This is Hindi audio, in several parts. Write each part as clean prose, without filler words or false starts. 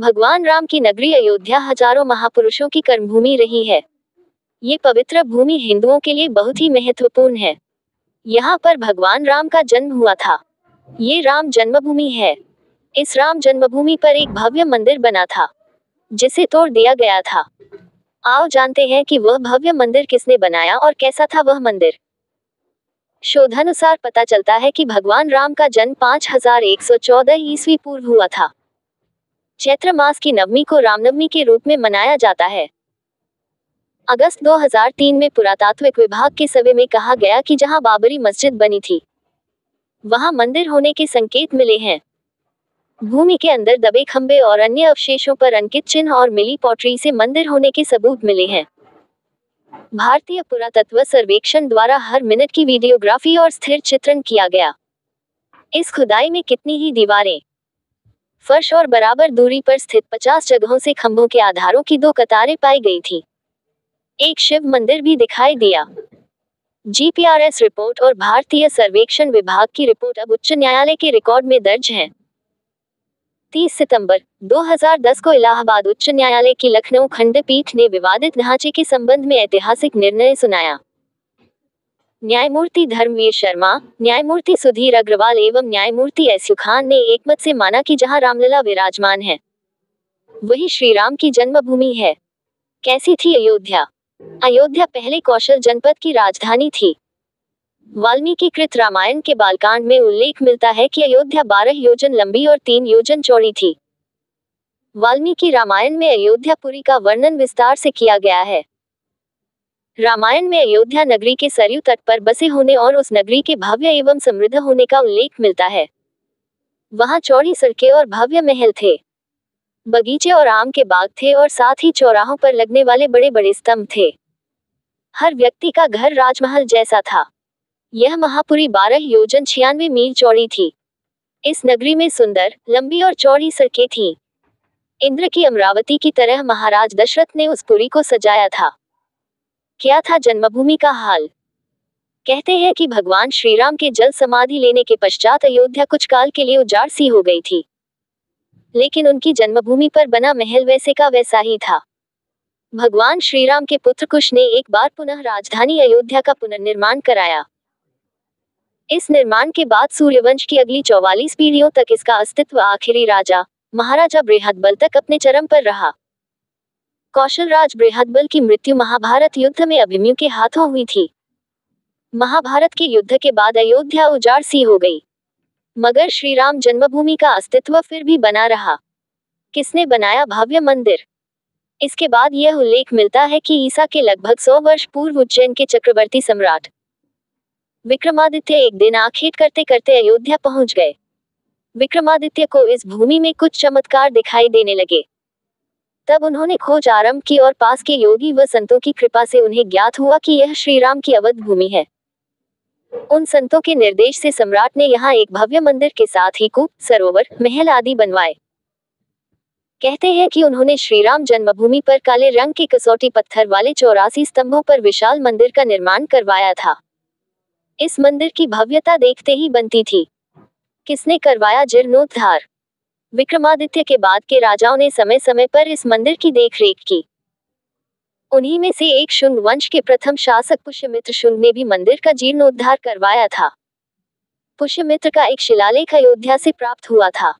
भगवान राम की नगरी अयोध्या हजारों महापुरुषों की कर्मभूमि रही है। ये पवित्र भूमि हिंदुओं के लिए बहुत ही महत्वपूर्ण है। यहाँ पर भगवान राम का जन्म हुआ था। ये राम जन्मभूमि है। इस राम जन्मभूमि पर एक भव्य मंदिर बना था, जिसे तोड़ दिया गया था। आओ जानते हैं कि वह भव्य मंदिर किसने बनाया और कैसा था वह मंदिर। शोधानुसार पता चलता है कि भगवान राम का जन्म 5114 ईस्वी पूर्व हुआ था। चैत्र मास की नवमी को रामनवमी के रूप में मनाया जाता है। अगस्त 2003 में पुरातात्विक विभाग के सर्वे में कहा गया कि जहां बाबरी मस्जिद बनी थी, वहां मंदिर होने के संकेत मिले हैं। भूमि के अंदर दबे खंभे और अन्य अवशेषों पर अंकित चिन्ह और मिली पॉटरी से मंदिर होने के सबूत मिले हैं। भारतीय पुरातत्व सर्वेक्षण द्वारा हर मिनट की वीडियोग्राफी और स्थिर चित्रण किया गया। इस खुदाई में कितनी ही दीवारें, फर्श और बराबर दूरी पर स्थित 50 जगहों से खंभों के आधारों की 2 कतारें पाई गई थी। एक शिव मंदिर भी दिखाई दिया। जीपीआरएस रिपोर्ट और भारतीय सर्वेक्षण विभाग की रिपोर्ट अब उच्च न्यायालय के रिकॉर्ड में दर्ज है। 30 सितंबर 2010 को इलाहाबाद उच्च न्यायालय की लखनऊ खंडपीठ ने विवादित ढांचे के संबंध में ऐतिहासिक निर्णय सुनाया। न्यायमूर्ति धर्मवीर शर्मा, न्यायमूर्ति सुधीर अग्रवाल एवं न्यायमूर्ति एस खान ने एकमत से माना कि जहां रामलला विराजमान है, वही श्री राम की जन्मभूमि है। कैसी थी अयोध्या? अयोध्या पहले कौशल जनपद की राजधानी थी। वाल्मीकि कृत रामायण के बालकांड में उल्लेख मिलता है कि अयोध्या 12 योजन लंबी और 3 योजन चौड़ी थी। वाल्मीकि रामायण में अयोध्यापुरी का वर्णन विस्तार से किया गया है। रामायण में अयोध्या नगरी के सरयू तट पर बसे होने और उस नगरी के भव्य एवं समृद्ध होने का उल्लेख मिलता है। वहां चौड़ी सड़कें और भव्य महल थे, बगीचे और आम के बाग थे और साथ ही चौराहों पर लगने वाले बड़े बड़े स्तंभ थे। हर व्यक्ति का घर राजमहल जैसा था। यह महापुरी 12 योजन 96 मील चौड़ी थी। इस नगरी में सुंदर, लंबी और चौड़ी सड़कें थीं। इंद्र की अमरावती की तरह महाराज दशरथ ने उस पुरी को सजाया था। क्या था जन्मभूमि का हाल? कहते हैं कि भगवान श्री राम के जल समाधि लेने के पश्चात अयोध्या कुछ काल के लिए उजाड़ सी हो गई थी, लेकिन उनकी जन्मभूमि पर बना महल वैसे का वैसा ही था। भगवान श्री राम के पुत्र कुश ने एक बार पुनः राजधानी अयोध्या का पुनर्निर्माण कराया। इस निर्माण के बाद सूर्यवंश की अगली 44 पीढ़ियों तक इसका अस्तित्व आखिरी राजा महाराजा बृहद्बल तक अपने चरम पर रहा। कौशल राज बृहद्बल की मृत्यु महाभारत युद्ध में अभिमन्यु के हाथों हुई थी। महाभारत के युद्ध के बाद अयोध्या उजाड़ सी हो गई, मगर श्री राम जन्मभूमि का अस्तित्व फिर भी बना रहा। किसने बनाया भव्य मंदिर? इसके बाद यह उल्लेख मिलता है कि ईसा के लगभग 100 वर्ष पूर्व उज्जैन के चक्रवर्ती सम्राट विक्रमादित्य एक दिन आखेट करते करते अयोध्या पहुंच गए। विक्रमादित्य को इस भूमि में कुछ चमत्कार दिखाई देने लगे। तब उन्होंने खोज आरंभ की और पास के योगी व संतों की कृपा से उन्हें ज्ञात हुआ कि यह श्री राम की अवध भूमि है। उन संतों के निर्देश से सम्राट ने यहाँ एक भव्य मंदिर के साथ ही कूप, सरोवर, महल आदि बनवाए। कहते हैं कि उन्होंने श्री राम जन्मभूमि पर काले रंग के कसौटी पत्थर वाले 84 स्तंभों पर विशाल मंदिर का निर्माण करवाया था। इस मंदिर की भव्यता देखते ही बनती थी। किसने करवाया जीर्णोद्धार? विक्रमादित्य के बाद के राजाओं ने समय समय पर इस मंदिर की देखरेख की। उन्हीं में से एक शुंग वंश के प्रथम शासक पुष्यमित्र शुंग ने भी मंदिर का जीर्णोद्धार करवाया था। पुष्यमित्र का एक शिलालेख अयोध्या से प्राप्त हुआ था,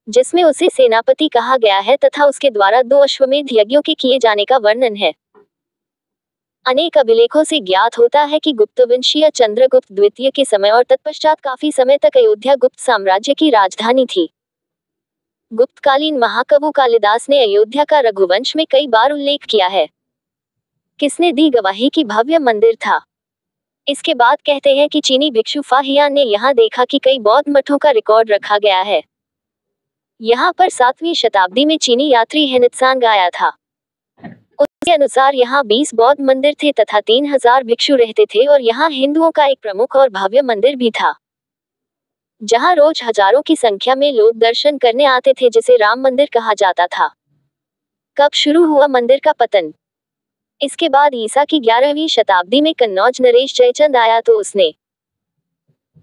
जिसमें उसे सेनापति कहा गया है तथा उसके द्वारा 2 अश्वमेध यज्ञों के किए जाने का वर्णन है। अनेक अभिलेखों से ज्ञात होता है कि गुप्तवंशीय चंद्रगुप्त द्वितीय के समय और तत्पश्चात काफी समय तक अयोध्या गुप्त साम्राज्य की राजधानी थी। गुप्तकालीन महाकवि कालिदास ने अयोध्या का रघुवंश में कई बार उल्लेख किया है। किसने दी गवाही कि भव्य मंदिर था? इसके बाद कहते हैं कि चीनी भिक्षु फाहियान ने यहाँ देखा कि कई बौद्ध मठों का रिकॉर्ड रखा गया है। यहाँ पर 7वीं शताब्दी में चीनी यात्री हेनित्सांग आया था। उसके अनुसार यहाँ 20 बौद्ध मंदिर थे तथा 3000 भिक्षु रहते थे और यहाँ हिंदुओं का एक प्रमुख और भव्य मंदिर भी था, जहाँ रोज हजारों की संख्या में लोग दर्शन करने आते थे, जिसे राम मंदिर कहा जाता था। कब शुरू हुआ मंदिर का पतन? इसके बाद ईसा की 11वीं शताब्दी में कन्नौज नरेश जयचंद आया तो उसने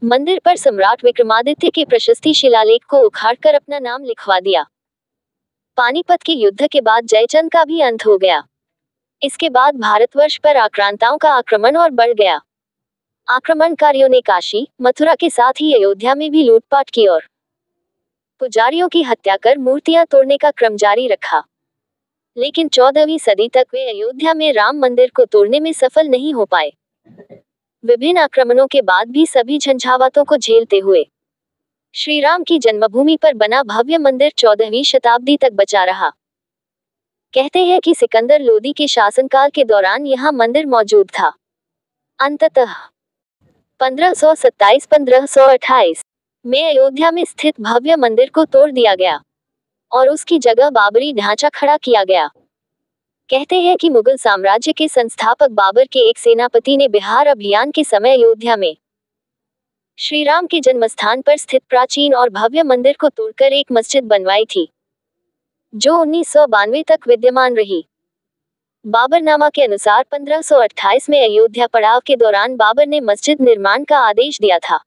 मंदिर पर सम्राट विक्रमादित्य के प्रशस्ति शिलालेख को उखाड़कर अपना नाम लिखवा दिया। पानीपत के युद्ध के बाद जयचंद का भी अंत हो गया। इसके बाद भारतवर्ष पर आक्रांताओं का आक्रमण और बढ़ गया। आक्रमणकारियों ने काशी, मथुरा के साथ ही अयोध्या में भी लूटपाट की और पुजारियों की हत्या कर मूर्तियां तोड़ने का क्रम जारी रखा। लेकिन 14वीं सदी तक वे अयोध्या में राम मंदिर को तोड़ने में सफल नहीं हो पाए। विभिन्न आक्रमणों के बाद भी सभी झंझावातों को झेलते हुए श्री राम की जन्मभूमि पर बना भव्य मंदिर 14वीं शताब्दी तक बचा रहा। कहते हैं कि सिकंदर लोदी के शासनकाल के दौरान यहां मंदिर मौजूद था। अंततः 1527-1528 में अयोध्या में स्थित भव्य मंदिर को तोड़ दिया गया और उसकी जगह बाबरी ढांचा खड़ा किया गया। कहते हैं कि मुगल साम्राज्य के संस्थापक बाबर के एक सेनापति ने बिहार अभियान के समय अयोध्या में श्री राम के जन्मस्थान पर स्थित प्राचीन और भव्य मंदिर को तोड़कर एक मस्जिद बनवाई थी, जो 1992 तक विद्यमान रही। बाबरनामा के अनुसार 1528 में अयोध्या पड़ाव के दौरान बाबर ने मस्जिद निर्माण का आदेश दिया था।